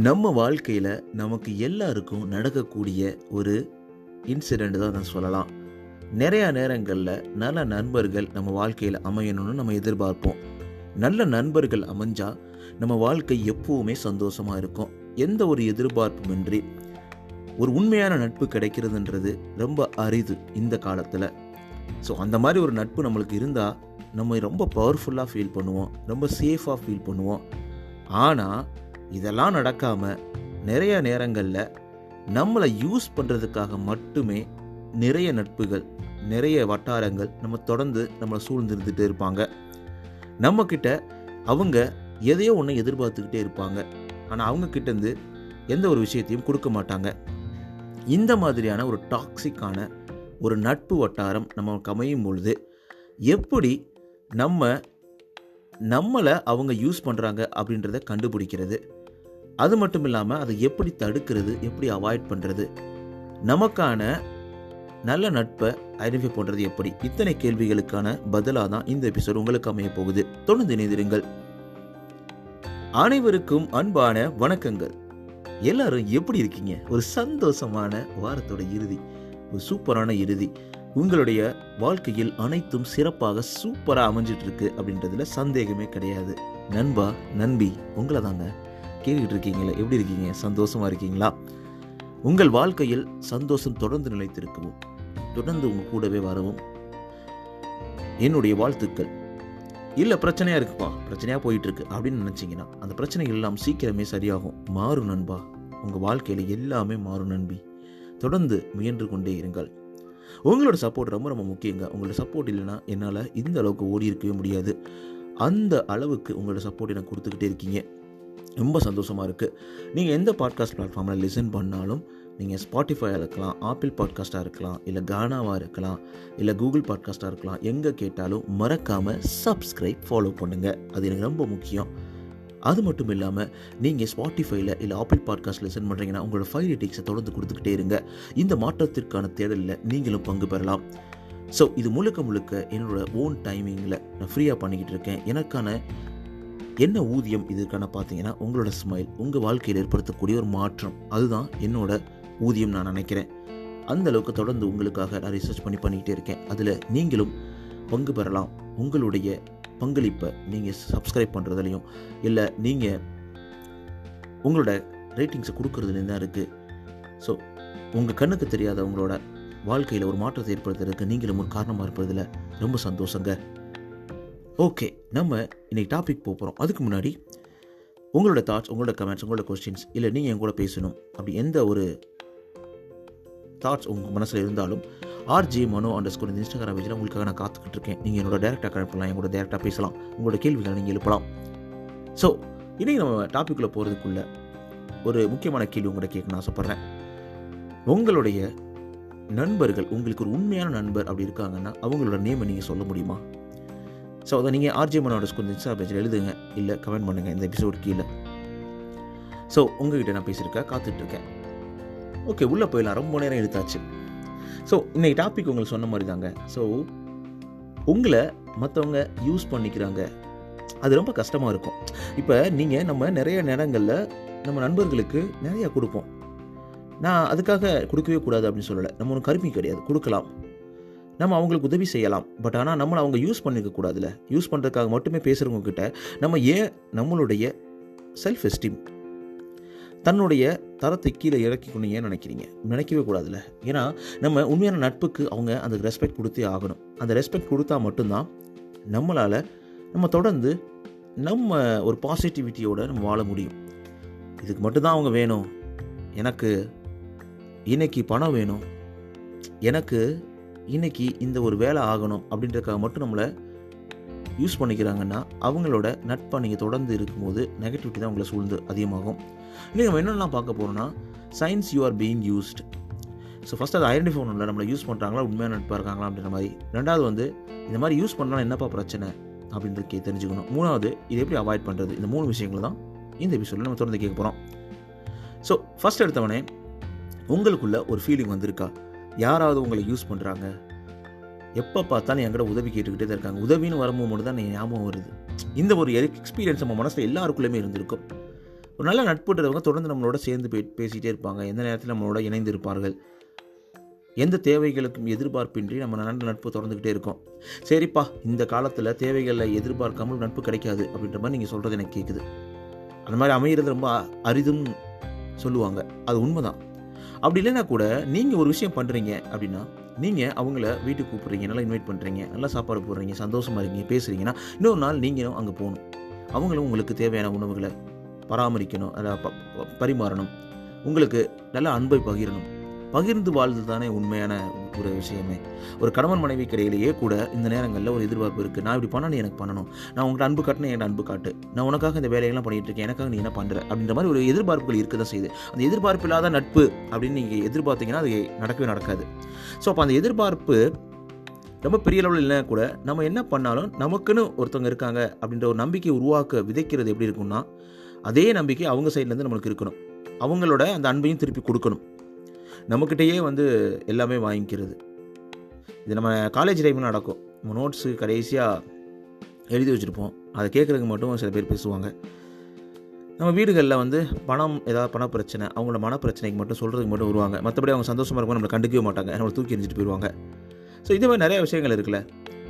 நம்ம வாழ்க்கையில் நமக்கு எல்லாருக்கும் நடக்கக்கூடிய ஒரு இன்சிடெண்ட் தான் நான் சொல்லலாம். நிறையா நேரங்களில் நல்ல நண்பர்கள் நம்ம வாழ்க்கையில் அமையணும்னு நம்ம எதிர்பார்ப்போம். நல்ல நண்பர்கள் அமைஞ்சால் நம்ம வாழ்க்கை எப்போவுமே சந்தோஷமாக இருக்கும். எந்த ஒரு எதிர்பார்ப்புமின்றி ஒரு உண்மையான நட்பு கிடைக்கிறதுன்றது ரொம்ப அரிது இந்த காலத்தில். ஸோ அந்த மாதிரி ஒரு நட்பு நம்மளுக்கு இருந்தால் நம்ம ரொம்ப பவர்ஃபுல்லாக ஃபீல் பண்ணுவோம், ரொம்ப சேஃபாக ஃபீல் பண்ணுவோம். ஆனால் இதெல்லாம் நடக்காமல் நிறைய நேரங்களில் நம்மளை யூஸ் பண்ணுறதுக்காக மட்டுமே நிறைய நட்புகள், நிறைய வட்டாரங்கள் நம்ம தொடர்ந்து நம்மளை சூழ்ந்துருந்துகிட்டே இருப்பாங்க. நம்மக்கிட்ட அவங்க எதையோ ஒன்று எதிர்பார்த்துக்கிட்டே இருப்பாங்க, ஆனால் அவங்கக்கிட்டேருந்து எந்த ஒரு விஷயத்தையும் கொடுக்க மாட்டாங்க. இந்த மாதிரியான ஒரு டாக்ஸிக்கான ஒரு நட்பு வட்டாரம் நமக்கு அமையும் பொழுது எப்படி நம்மளை அவங்க யூஸ் பண்ணுறாங்க அப்படின்றத கண்டுபிடிக்கிறது, அது மட்டும் இல்லாமல் அதை எப்படி தடுக்கிறது, எப்படி அவாய்ட் பண்ணுறது, நமக்கான நல்ல நட்பை ஐடென்டிஃபை பண்ணுறது எப்படி, இத்தனை கேள்விகளுக்கான பதிலாக தான் இந்த எபிசோட் உங்களுக்கு அமைய போகுது. தொடர்ந்து இணைந்திருங்கள். அனைவருக்கும் அன்பான வணக்கங்கள். எல்லாரும் எப்படி இருக்கீங்க? ஒரு சந்தோஷமான வாரத்தோட இறுதி, ஒரு சூப்பரான இறுதி. உங்களுடைய வாழ்க்கையில் அனைத்தும் சிறப்பாக சூப்பராக அமைஞ்சிட்டு இருக்கு அப்படின்றதுல சந்தேகமே கிடையாது. நண்பா நண்பி உங்களை தாங்க கேட்டுக்கிட்டு இருக்கீங்களா? எப்படி இருக்கீங்க? சந்தோஷமாக இருக்கீங்களா? உங்கள் வாழ்க்கையில் சந்தோஷம் தொடர்ந்து நிலைத்திருக்கவும், தொடர்ந்து உங்கள் கூடவே வரவும் என்னுடைய வாழ்த்துக்கள். இல்லை பிரச்சனையாக இருக்குப்பா, பிரச்சனையாக போயிட்டுருக்கு அப்படின்னு நினச்சிங்கன்னா அந்த பிரச்சனைகள் எல்லாம் சீக்கிரமே சரியாகும். மாறும் நண்பா, உங்கள் வாழ்க்கையில் எல்லாமே மாறும் நண்பி. தொடர்ந்து முயன்று கொண்டே இருங்கள். உங்களோட சப்போர்ட் ரொம்ப ரொம்ப முக்கியங்க. உங்களோட சப்போர்ட் இல்லைன்னா என்னால் இந்த அளவுக்கு ஓடி இருக்கவே முடியாது. அந்த அளவுக்கு உங்களோட சப்போர்ட் எனக்கு கொடுத்துக்கிட்டே இருக்கீங்க. ரொம்ப சந்தோஷமாக இருக்குது. நீங்கள் எந்த பாட்காஸ்ட் பிளாட்ஃபார்மில் லிசன் பண்ணாலும், நீங்கள் ஸ்பாட்டிஃபையாக இருக்கலாம், ஆப்பிள் பாட்காஸ்ட்டாக இருக்கலாம், இல்லை கானாவாக இருக்கலாம், இல்லை கூகுள் பாட்காஸ்ட்டாக இருக்கலாம், எங்கே கேட்டாலும் மறக்காமல் சப்ஸ்கிரைப், ஃபாலோ பண்ணுங்கள். அது எனக்கு ரொம்ப முக்கியம். அது மட்டும் இல்லாமல் நீங்கள் ஸ்பாட்டிஃபைல இல்லை ஆப்பிள் பாட்காஸ்ட் லிசன் பண்ணுறீங்கன்னா உங்களோட 5 ரேட்டிங்ஸை தொடர்ந்து கொடுத்துக்கிட்டே இருங்க. இந்த மாற்றத்திற்கான தேடலில் நீங்களும் பங்கு பெறலாம். ஸோ இது முழுக்க என்னோட ஓன் டைமிங்கில் நான் ஃப்ரீயாக பண்ணிக்கிட்டு இருக்கேன். எனக்கான என்ன ஊதியம் இதற்கான பார்த்தீங்கன்னா உங்களோட ஸ்மைல், உங்கள் வாழ்க்கையில் ஏற்படுத்தக்கூடிய ஒரு மாற்றம், அதுதான் என்னோட ஊதியம் நான் நினைக்கிறேன். அந்தளவுக்கு தொடர்ந்து உங்களுக்காக நான் ரிசர்ச் பண்ணிக்கிட்டே இருக்கேன். அதில் நீங்களும் பங்கு பெறலாம். உங்களுடைய பங்களிப்பை நீங்கள் சப்ஸ்கிரைப் பண்ணுறதுலையும் இல்லை நீங்கள் உங்களோட ரேட்டிங்ஸை கொடுக்குறதுலேயும் தான் இருக்குது. ஸோ உங்கள் கண்ணுக்கு தெரியாத உங்களோட வாழ்க்கையில் ஒரு மாற்றத்தை ஏற்படுத்துறதுக்கு நீங்களும் ஒரு காரணமாக இருப்பதில் ரொம்ப சந்தோஷங்க. ஓகே, நம்ம இன்றைக்கி டாபிக் போகிறோம். அதுக்கு முன்னாடி உங்களோட தாட்ஸ், உங்களோட கமெண்ட்ஸ், உங்களோட கொஸ்டின்ஸ், இல்லை நீங்கள் என் கூட பேசணும் அப்படி எந்த ஒரு தாட்ஸ் உங்கள் மனசில் இருந்தாலும் RJ Mano _ இந்த இன்ஸ்டாகிராம் பேஜில் உங்களுக்காக நான் காத்துக்கிட்டு இருக்கேன். நீங்கள் என்னோட டேரெக்டாக கனெக்ட் பண்ணலாம், எங்களோட டேரெக்டாக பேசலாம், உங்களோட கேள்விகளை நீங்கள் எழுப்பலாம். ஸோ இன்றைக்கி நம்ம டாப்பிக்குள்ளே போகிறதுக்குள்ள ஒரு முக்கியமான கேள்வி உங்கள்கிட்ட கேட்கணும்னு ஆசைப்பட்றேன். உங்களுடைய நண்பர்கள், உங்களுக்கு ஒரு உண்மையான நண்பர் அப்படி இருக்காங்கன்னா அவங்களோட நேமை நீங்கள் சொல்ல முடியுமா? ஸோ அதை நீங்கள் RJ Mano _ இந்த இன்ஸ்டாகிராம் பேஜில் எழுதுங்க, இல்லை கமெண்ட் பண்ணுங்கள் இந்த எபிசோடு கீழே. ஸோ உங்கள்கிட்ட நான் பேசியிருக்கேன், காத்துட்ருக்கேன். ஓகே, உள்ளே போயிடலாம். ரொம்ப நேரம் எடுத்தாச்சு. ஸோ இன்றைக்கி டாபிக் உங்களுக்கு சொன்ன மாதிரி தாங்க. ஸோ உங்களை மற்றவங்க யூஸ் பண்ணிக்கிறாங்க, அது ரொம்ப கஷ்டமாக இருக்கும். இப்போ நம்ம நிறைய நேரங்களில் நம்ம நண்பர்களுக்கு நிறையா கொடுப்போம். நான் அதுக்காக கொடுக்கவே கூடாது அப்படின்னு சொல்லலை. நம்ம ஒன்று கருமி கிடையாது, கொடுக்கலாம், நம்ம அவங்களுக்கு உதவி செய்யலாம். பட் ஆனால் நம்மளை அவங்க யூஸ் பண்ணிக்க கூடாதுல்ல. யூஸ் பண்ணுறதுக்காக மட்டுமே பேசுகிறவங்க கிட்ட நம்ம ஏன் நம்மளுடைய செல்ஃப் எஸ்டீம், தன்னுடைய தரத்தை கீழே இறக்கிக்கணும் ஏன் நினைக்கவே கூடாதுல்ல. ஏன்னா நம்ம உண்மையான நட்புக்கு அவங்க அந்த ரெஸ்பெக்ட் கொடுத்தே ஆகணும். அந்த ரெஸ்பெக்ட் கொடுத்தா மட்டும்தான் நம்மளால் நம்ம தொடர்ந்து நம்ம ஒரு பாசிட்டிவிட்டியோடு நம்ம வாழ முடியும். இதுக்கு மட்டும்தான் அவங்க வேணும், எனக்கு இன்னைக்கு பணம் வேணும், எனக்கு இன்னைக்கு இந்த ஒரு வேலை ஆகணும் அப்படின்றதுக்காக மட்டும் நம்மளை யூஸ் பண்ணிக்கிறாங்கன்னா அவங்களோட நட்பை நீங்கள் தொடர்ந்து இருக்கும்போது நெகட்டிவிட்டி தான் உங்களை சூழ்ந்து அதிகமாகும். நீங்கள் நம்ம என்னென்னலாம் பார்க்க போகிறோன்னா, science you are being used. So first அதை ஐடென்டிஃபை பண்ணல, நம்மளை யூஸ் பண்ணுறாங்களா, உண்மையான நட்பாக இருக்காங்களா அப்படின்ற மாதிரி. ரெண்டாவது இந்த மாதிரி யூஸ் பண்ணலாம் என்னப்பா பிரச்சனை அப்படின்றது தெரிஞ்சுக்கணும். மூணாவது இது எப்படி அவாய்ட் பண்ணுறது. இந்த 3 விஷயங்கள் தான் இந்த எபிசோடில் நம்ம தொடர்ந்து கேட்க போகிறோம். ஸோ ஃபஸ்ட் எடுத்தவனே, உங்களுக்குள்ள ஒரு ஃபீலிங் வந்திருக்கா? யாராவது உங்களை யூஸ் பண்ணுறாங்க, எப்போ பார்த்தாலும் என்கிட்ட உதவி கேட்டுக்கிட்டே தான் இருக்காங்க. உதவின்னு வரும்போது மட்டும் தான் ஞாபகம் வருது. இந்த ஒரு எக்ஸ்பீரியன்ஸ் நம்ம மனசில் எல்லாருக்குள்ளேயுமே இருந்திருக்கும். ஒரு நல்ல நட்புன்றவங்க தொடர்ந்து நம்மளோட சேர்ந்து பேசிகிட்டே இருப்பாங்க. எந்த நேரத்தில் நம்மளோட இணைந்து இருப்பார்கள். எந்த தேவைகளுக்கும் எதிர்பார்ப்பின்றி நம்ம நல்ல நட்பு தொடர்ந்துக்கிட்டே இருக்கோம். சரிப்பா, இந்த காலத்தில் தேவைகளில் எதிர்பார்க்காமல் நட்பு கிடைக்காது அப்படின்ற மாதிரி நீங்கள் சொல்கிறது எனக்கு கேட்குது. அந்த மாதிரி அமைகிறது ரொம்ப அரிதுன்னு சொல்லுவாங்க. அது உண்மைதான். அப்படி இல்லைன்னா கூட நீங்கள் ஒரு விஷயம் பண்ணுறீங்க அப்படின்னா, நீங்கள் அவங்கள வீட்டுக்கு கூப்பிட்றீங்க, நல்லா இன்வைட் பண்ணுறீங்க, நல்லா சாப்பாடு போடுறீங்க, சந்தோஷமாக இருக்கீங்க, பேசுகிறீங்கன்னா, இன்னொரு நாள் நீங்களும் அங்கே போகணும். அவங்களும் உங்களுக்கு தேவையான உணவுகளை பராமரிக்கணும், அதை பரிமாறணும், உங்களுக்கு நல்ல அன்பை பகிரணும். பகிர்ந்து வாழ்ந்து தானே உண்மையான ஒரு விஷயமே. ஒரு கணவன் மனைவிக்கு இடையிலேயே கூட இந்த நேரங்களில் ஒரு எதிர்பார்ப்பு இருக்குது. நான் இப்படி பண்ண நீ எனக்கு பண்ணணும், நான் உங்கள்கிட்ட அன்பு காட்டினா என்கிட்ட அன்பு காட்டு, நான் உனக்காக இந்த வேலையெல்லாம் பண்ணிகிட்டு இருக்கேன், எனக்காக நீ என்ன பண்ணுற அப்படின்ற மாதிரி ஒரு எதிர்பார்ப்புகள் இருக்க தான் செய்யுது. அந்த எதிர்பார்ப்பு இல்லாத நட்பு அப்படின்னு நீங்கள் எதிர்பார்த்தீங்கன்னா அது நடக்கவே நடக்காது. ஸோ அப்போ அந்த எதிர்பார்ப்பு ரொம்ப பெரிய அளவில் இல்லைனா கூட நம்ம என்ன பண்ணாலும் நமக்குன்னு ஒருத்தவங்க இருக்காங்க அப்படின்ற ஒரு நம்பிக்கையை உருவாக்க விதைக்கிறது எப்படி இருக்கும்னா, அதே நம்பிக்கை அவங்க சைட்லேருந்து நம்மளுக்கு இருக்கணும். அவங்களோட அந்த அன்பையும் திருப்பி கொடுக்கணும். நம்மக்கிட்டேயே எல்லாமே வாங்கிக்கிறது. இது நம்ம காலேஜ் டைமில் நடக்கும். நம்ம நோட்ஸு கடைசியாக எழுதி வச்சுருப்போம். அதை கேட்குறதுக்கு மட்டும் சில பேர் பேசுவாங்க. நம்ம வீடுகளில் பணம் ஏதாவது பண பிரச்சனை, அவங்களோட மன பிரச்சனைக்கு மட்டும் சொல்கிறதுக்கு மட்டும் வருவாங்க. மற்றபடி அவங்க சந்தோஷமாக இருக்கும் நம்மளை கண்டுக்கவே மாட்டாங்க, நம்மளை தூக்கி எறிஞ்சிட்டு போயிடுவாங்க. ஸோ இது மாதிரி நிறைய விஷயங்கள் இருக்குல்ல.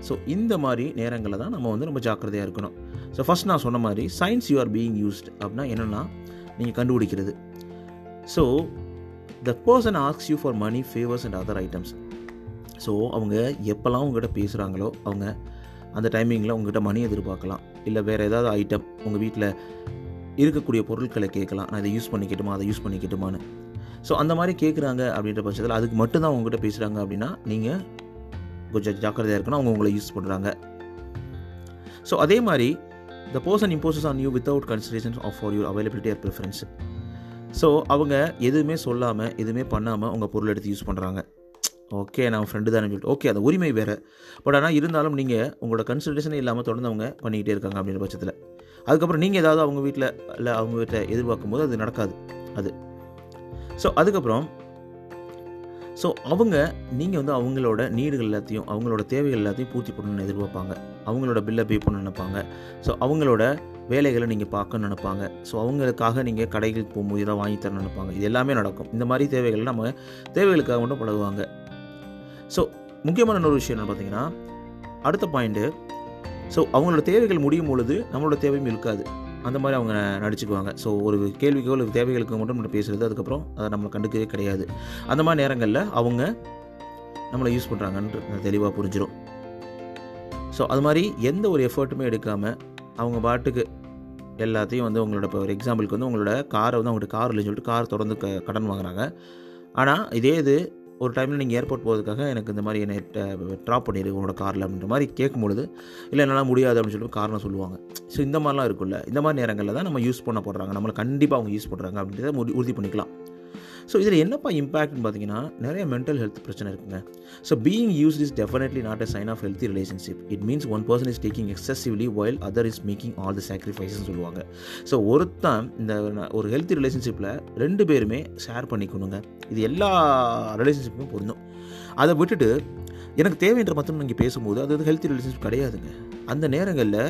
ஸோ இந்த மாதிரி நேரங்களில் தான் நம்ம ரொம்ப ஜாக்கிரதையாக இருக்கணும். ஸோ ஃபஸ்ட் நான் சொன்ன மாதிரி science you are being used அப்படின்னா என்னென்னா நீங்கள் கண்டுபிடிக்கிறது. So the person asks you for money, favors and other items. So அவங்க எப்போல்லாம் உங்கள்கிட்ட பேசுகிறாங்களோ அவங்க அந்த டைமிங்கில் உங்கள்கிட்ட மணி எதிர்பார்க்கலாம். இல்லை வேறு ஏதாவது ஐட்டம் உங்கள் வீட்டில் இருக்கக்கூடிய பொருட்களை கேட்கலாம். நான் இதை யூஸ் பண்ணிக்கிட்டுமா, அதை யூஸ் பண்ணிக்கிட்டுமான்னு. ஸோ அந்த மாதிரி கேட்குறாங்க அப்படின்ற பட்சத்தில் அதுக்கு மட்டும்தான் உங்கள்கிட்ட பேசுகிறாங்க அப்படின்னா நீங்கள் கொஞ்சம் ஜாக்கிரதையாக இருக்கணும். அவங்க உங்களை யூஸ் பண்ணுறாங்க. ஸோ அதே மாதிரி the person imposes on you without consideration of for your availability or preference. So அவங்க எதுவுமே சொல்லாமல் எதுவுமே பண்ணாமல் உங்கள் பொருள் எடுத்து யூஸ் பண்ணுறாங்க. ஓகே, நான் ஃப்ரெண்டு தானே சொல்லிட்டு ஓகே, அந்த உரிமை வேறு. பட் ஆனால் இருந்தாலும் நீங்கள் உங்களோட கன்சிடரேஷனே இல்லாமல் தொடர்ந்து அவங்க பண்ணிக்கிட்டே இருக்காங்க அப்படின்ற பட்சத்தில் அதுக்கப்புறம் நீங்கள் ஏதாவது அவங்க வீட்டில் இல்லை அவங்க வீட்டை எதிர்பார்க்கும் போது அது நடக்காது அது. ஸோ அதுக்கப்புறம் நீங்கள் அவங்களோட நீடுகள் எல்லாத்தையும் அவங்களோட தேவைகள் எல்லாத்தையும் பூர்த்தி பண்ணணும்னு எதிர்பார்ப்பாங்க. அவங்களோட பில்லை பே பண்ண நினைப்பாங்க. ஸோ அவங்களோட வேலைகளை நீங்கள் பார்க்கணும்னு நினைப்பாங்க. ஸோ அவங்களுக்காக நீங்கள் கடைகளுக்கு போகும்போது எதாவது வாங்கி தரணும்னு நினைப்பாங்க. இது எல்லாமே நடக்கும். இந்த மாதிரி தேவைகள் நம்ம தேவைகளுக்காக மட்டும் பழகுவாங்க. ஸோ முக்கியமான இன்னொரு விஷயம் என்ன பார்த்தீங்கன்னா, அடுத்த பாயிண்ட்டு, ஸோ அவங்களோட தேவைகள் முடியும் பொழுது நம்மளோட தேவையும் இருக்காது. அந்த மாதிரி அவங்க நடிச்சுக்குவாங்க. ஸோ ஒரு கேள்விக்கோ இல்லை தேவைகளுக்கு மட்டும் நம்ம பேசுகிறது, அதுக்கப்புறம் அதை நம்ம கண்டுக்கவே கிடையாது. அந்த மாதிரி நேரங்களில் அவங்க நம்மளை யூஸ் பண்ணுறாங்கன்னு தெளிவாக புரிஞ்சிடும். ஸோ அது மாதிரி எந்த ஒரு எஃபர்ட்டுமே எடுக்காமல் அவங்க பாட்டுக்கு எல்லாத்தையும் உங்களோட இப்போ ஒரு எக்ஸாம்பிளுக்கு உங்களோட காரை அவங்கள்ட்ட கார் இல்லைன்னு சொல்லிட்டு கார் தொடர்ந்து கடன் வாங்குறாங்க. ஆனால் இதே இது ஒரு டைமில் நீங்கள் ஏர்போர்ட் போகிறதுக்காக எனக்கு இந்த மாதிரி என்னை ட்ராப் பண்ணிடு உங்களோட காரில் அப்படின்ற மாதிரி கேட்கும்பொழுது, இல்லை என்னால் முடியாது அப்படின்னு சொல்லிட்டு காரணம் சொல்லுவாங்க. ஸோ இந்த மாதிரிலாம் இருக்குல்ல, இந்த மாதிரி நேரங்களில் தான் நம்ம யூஸ் பண்ண போடுறாங்க, நம்மளை கண்டிப்பாக அவங்க யூஸ் பண்ணுறாங்க அப்படின்றத உறுதி பண்ணிக்கலாம். ஸோ இதில் என்னப்பா இம்பேக்ட்னு பார்த்தீங்கன்னா, நிறைய மென்டல் ஹெல்த் பிரச்சனை இருக்குங்க. So being used is definitely not a sign of healthy relationship. It means one person is taking excessively while other is making all the சாக்ரிஃபைஸ்ன்னு சொல்லுவாங்க. ஸோ ஒருத்தன் இந்த ஒரு ஹெல்த்தி ரிலேஷன்ஷிப்பில் 2 பேருமே ஷேர் பண்ணிக்கணுங்க. இது எல்லா ரிலேஷன்ஷிப்புமே பொருந்தும். அதை விட்டுட்டு எனக்கு தேவைன்ற மட்டும் நீங்கள் பேசும்போது அது ஹெல்த்தி ரிலேஷன்ஷிப் கிடையாதுங்க. அந்த நேரங்களில்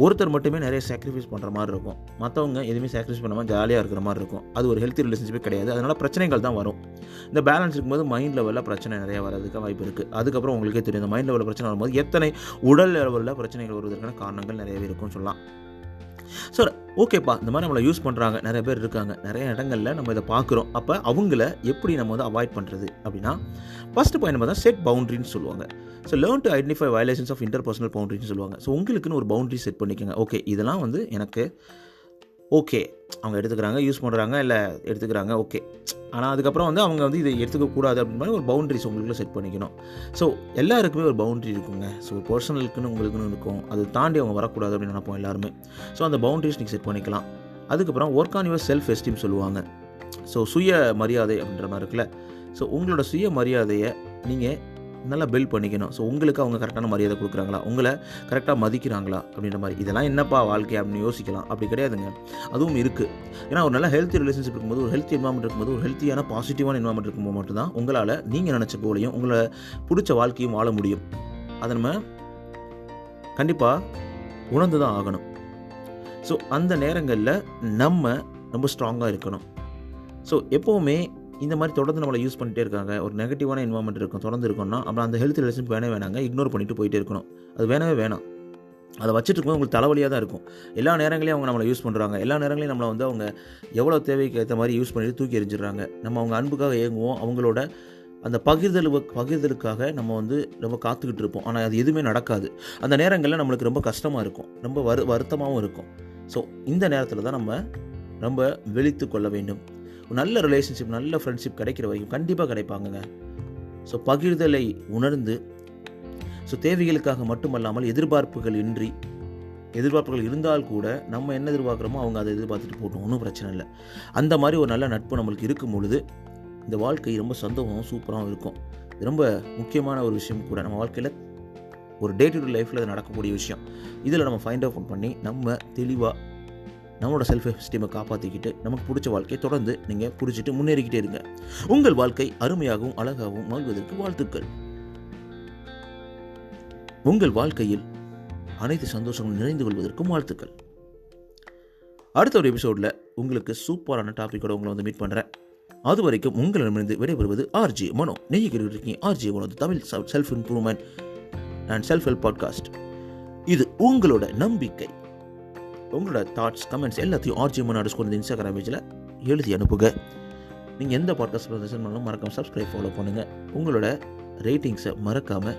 ஒருத்தர் மட்டுமே நிறைய சாக்ரிஃபைஸ் பண்ணுற மாதிரி இருக்கும், மற்றவங்க எதுவுமே சாக்ரிஃபைஸ் பண்ணாமல் ஜாலியாக இருக்கிற மாதிரி இருக்கும். அது ஒரு ஹெல்த்தி ரிலேஷன்ஷிப்பே கிடையாது. அதனால் பிரச்சனைகள் தான் வரும். இந்த பேலன்ஸ் இருக்கும்போது மைண்ட் லெவலில் பிரச்சனை நிறையா வரதுக்கு வாய்ப்பு இருக்குது. அதுக்கப்புறம் உங்களுக்கே தெரியும், இந்த மைண்ட் லெவலில் பிரச்சனை வரும்போது எத்தனை உடல் லெவலில் பிரச்சனைகள் வருவதற்கான காரணங்கள் நிறையவே இருக்கும்னு சொல்லலாம். ஸோ ஓகேப்பா, இந்த மாதிரி நம்மளை யூஸ் பண்ணுறாங்க, நிறைய பேர் இருக்காங்க, நிறைய இடங்களில் நம்ம இதை பார்க்குறோம். அப்போ அவங்கள எப்படி நம்ம அவாய்ட் பண்ணுறது அப்படின்னா, ஃபஸ்ட்டு பாயிண்ட் பார்த்தா செட் பவுண்ட்ரின்னு சொல்லுவாங்க. So learn to identify violations of interpersonal பவுண்ட்ரின்னு சொல்லுவாங்க. ஸோ உங்களுக்குன்னு ஒரு பவுண்ட்ரி செட் பண்ணிக்கோங்க. ஓகே, இதெல்லாம் எனக்கு ஓகே, அவங்க எடுத்துக்கிறாங்க, யூஸ் பண்ணுறாங்க, இல்லை எடுத்துக்கிறாங்க, ஓகே. ஆனால் அதுக்கப்புறம் அவங்க இதை எடுத்துக்கக்கூடாது அப்படின்னு மாதிரி ஒரு பவுண்ட்ரிஸ் உங்களுக்குள்ள செட் பண்ணிக்கணும். ஸோ எல்லாருக்குமே ஒரு பவுண்ட்ரி இருக்குங்க. ஸோ பர்சனலுக்குன்னு உங்களுக்குன்னு இருக்கும், அது தாண்டி அவங்க வரக்கூடாது அப்படின்னு நினைப்போம் எல்லாருமே. ஸோ அந்த பவுண்ட்ரிஸ் நீங்கள் செட் பண்ணிக்கலாம். அதுக்கப்புறம் work on your self esteem சொல்லுவாங்க. ஸோ சுய மரியாதை அப்படின்ற மாதிரி இருக்குல்ல. ஸோ உங்களோட சுய மரியாதையை நீங்கள் நல்லா பில்ட் பண்ணிக்கணும். ஸோ உங்களுக்கு அவங்க கரெக்டான மரியாதை கொடுக்குறாங்களா, உங்களை கரெக்டாக மதிக்கிறாங்களா அப்படின்ற மாதிரி. இதெல்லாம் என்னப்பா வாழ்க்கை அப்படின்னு யோசிக்கலாம். அப்படி கிடையாதுங்க, அதுவும் இருக்குது. ஏன்னா ஒரு நல்ல ஹெல்த்தி ரிலேஷன்ஷிப் இருக்கும்போது, ஒரு ஹெல்த்தி என்வாமெண்ட் இருக்கும்போது, ஒரு ஹெல்த்தியான பாசிட்டிவான என்வாமெண்ட் இருக்கும்போது மட்டும்தான் உங்களால் நீங்கள் நினச்ச கோலையும் உங்களை பிடிச்ச வாழ்க்கையும் வாழ முடியும். அதை நம்ம கண்டிப்பாக உணர்ந்து தான் ஆகணும். ஸோ அந்த நேரங்களில் நம்ம ரொம்ப ஸ்ட்ராங்காக இருக்கணும். ஸோ எப்போவுமே இந்த மாதிரி தொடர்ந்து நம்மளை யூஸ் பண்ணிகிட்டே இருக்காங்க, ஒரு நெகட்டிவான என்வாயன்மெண்ட் இருக்கும், தொடர்ந்து இருக்கோம்னா அப்புறம் அந்த ஹெல்த் ரிலேஷன் வேணாங்க, இக்னோர் பண்ணிட்டு போயிட்டே இருக்கணும். அது வேணாம். அதை வச்சுட்டு இருக்கும்போது உங்களுக்கு தலைவலியாக தான் இருக்கும். எல்லா நேரங்களையும் அவங்க நம்மளை யூஸ் பண்ணுறாங்க, எல்லா நேரங்களையும் நம்மளை வந்து அவங்க எவ்வளோ தேவைக்கு ஏற்ற மாதிரி யூஸ் பண்ணிட்டு தூக்கி எறிஞ்சிடுறாங்க. நம்ம அவங்க அன்புக்காக ஏங்குவோம், அவங்களோட அந்த பகிர்தலுக்காக நம்ம வந்து ரொம்ப காத்துக்கிட்டு இருப்போம். ஆனால் அது எதுவுமே நடக்காது. அந்த நேரங்களில் நம்மளுக்கு ரொம்ப கஷ்டமாக இருக்கும், ரொம்ப வருத்தமாகவும் இருக்கும். ஸோ இந்த நேரத்தில் தான் நம்ம விழித்து கொள்ள வேண்டும். ஒரு நல்ல ரிலேஷன்ஷிப், நல்ல ஃப்ரெண்ட்ஷிப் கிடைக்கிற வரைக்கும் கண்டிப்பாக கிடைப்பாங்கங்க. ஸோ பகிர்தலை உணர்ந்து, ஸோ தேவைகளுக்காக மட்டுமல்லாமல் எதிர்பார்ப்புகள் இருந்தால் கூட நம்ம என்ன எதிர்பார்க்குறோமோ அவங்க அதை எதிர்பார்த்துட்டு போட்டோம், ஒன்றும் பிரச்சனை இல்லை. அந்த மாதிரி ஒரு நல்ல நட்பு நம்மளுக்கு இருக்கும் பொழுது இந்த வாழ்க்கை ரொம்ப சந்தோஷமாகவும் சூப்பராகவும் இருக்கும். இது ரொம்ப முக்கியமான ஒரு விஷயம் கூட. நம்ம வாழ்க்கையில் ஒரு டே டு டே லைஃப்பில் அது நடக்கக்கூடிய விஷயம். இதில் நம்ம ஃபைண்ட் அவுட் பண்ணி நம்ம தெளிவாக நம்மளோட செல்ஃப் எஸ்டீமை காப்பாற்றிக்கிட்டு நமக்கு பிடிச்ச வாழ்க்கையை தொடர்ந்து நீங்கள் பிடிச்சிட்டு முன்னேறிக்கிட்டே இருங்க. உங்கள் வாழ்க்கை அருமையாகவும் அழகாகவும் வாழ்வதற்கு வாழ்த்துக்கள். உங்கள் வாழ்க்கையில் அனைத்து சந்தோஷங்களும் நிறைந்து கொள்வதற்கும் வாழ்த்துக்கள். அடுத்த ஒரு எபிசோடில் உங்களுக்கு சூப்பரான டாப்பிக்கோட உங்களை வந்து மீட் பண்ணுறேன். அது வரைக்கும் உங்களிடமிருந்து விடைபெறுவது ஆர்ஜே மனோ. நீங்கள் இருக்கீங்க RJ Mano, Tamil self improvement and self help podcast. இது உங்களோட நம்பிக்கை. உங்களோட தாட்ஸ், கமெண்ட்ஸ் எல்லாத்தையும் ஆர்ஜே மனோ _ இன்ஸ்டாகிராம் பேஜில் எழுதி அனுப்புங்க. நீங்கள் எந்த பாட்காஸ்ட் லிசன் பண்ணாலும் மறக்காமல் சப்ஸ்கிரைப் ஃபாலோ பண்ணுங்கள். உங்களோட ரேட்டிங்ஸை மறக்காமல்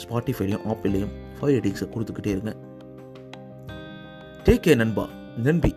ஸ்பாட்டிஃபைலையும் ஆப்பிள்லையும் 5 ரேட்டிங்ஸை கொடுத்துக்கிட்டே இருங்க. டேக் கேர் நண்பா, நன்றி.